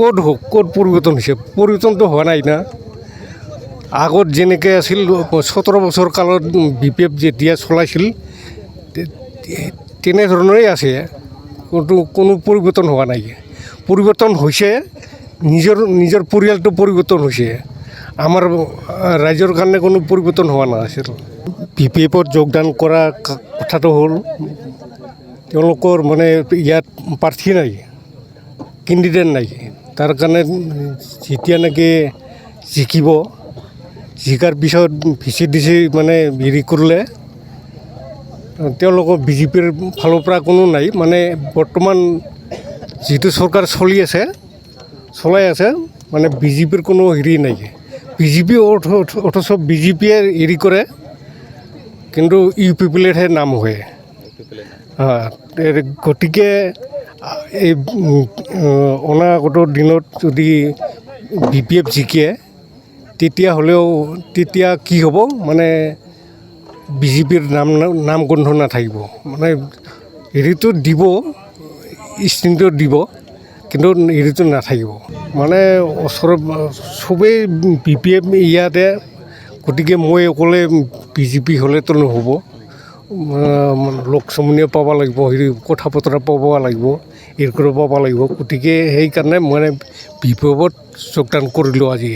ক'ত পৰিৱৰ্তন হৈছে? পৰিৱৰ্তনটো হোৱা নাই না। আগত যেনেকৈ আছিল 17 বছৰ কালত BPF যেতিয়া চলাইছিল তেনেধৰণেই আছে, কোনো পৰিৱৰ্তন হোৱা নাই। পৰিৱৰ্তন হৈছে নিজৰ পৰিয়ালটো পৰিৱৰ্তন হৈছে, আমাৰ ৰাইজৰ কাৰণে কোনো পৰিৱৰ্তন হোৱা নাছিল। BPFত যোগদান কৰা কথাটো হ'ল তেওঁলোকৰ মানে ইয়াত প্ৰাৰ্থী নাই, কেণ্ডিডেট নাই। তাৰ কাৰণে যেতিয়া নেকি জিকিব, জিকাৰ পিছত VCDC মানে হেৰি কৰিলে তেওঁলোকৰ BJPৰ ফালৰ পৰা কোনো নাই। মানে বৰ্তমান যিটো চৰকাৰ চলাই আছে মানে BJPৰ কোনো হেৰি নাই। BJP অথচ BJPয়ে হেৰি কৰে, কিন্তু UPPLহে নাম হয়। গতিকে এই অনাগত দিনত যদি BPF জিকে তেতিয়া কি হ'ব, মানে BJPৰ নাম গোন্ধ নাথাকিব। মানে হেৰিটো দিব, স্থানটো দিব, কিন্তু হেৰিটো নাথাকিব। মানে ওচৰত চবেই BPF ইয়াতে, গতিকে মই অকলে BJP হ'লেতো নহ'ব। লগ সমনীয়া পাব লাগিব, হেৰি কথা বতৰা পাব লাগিব, হেৰি কৰিব পাব লাগিব। গতিকে সেইকাৰণে মানে BPFত যোগদান কৰিলোঁ আজি।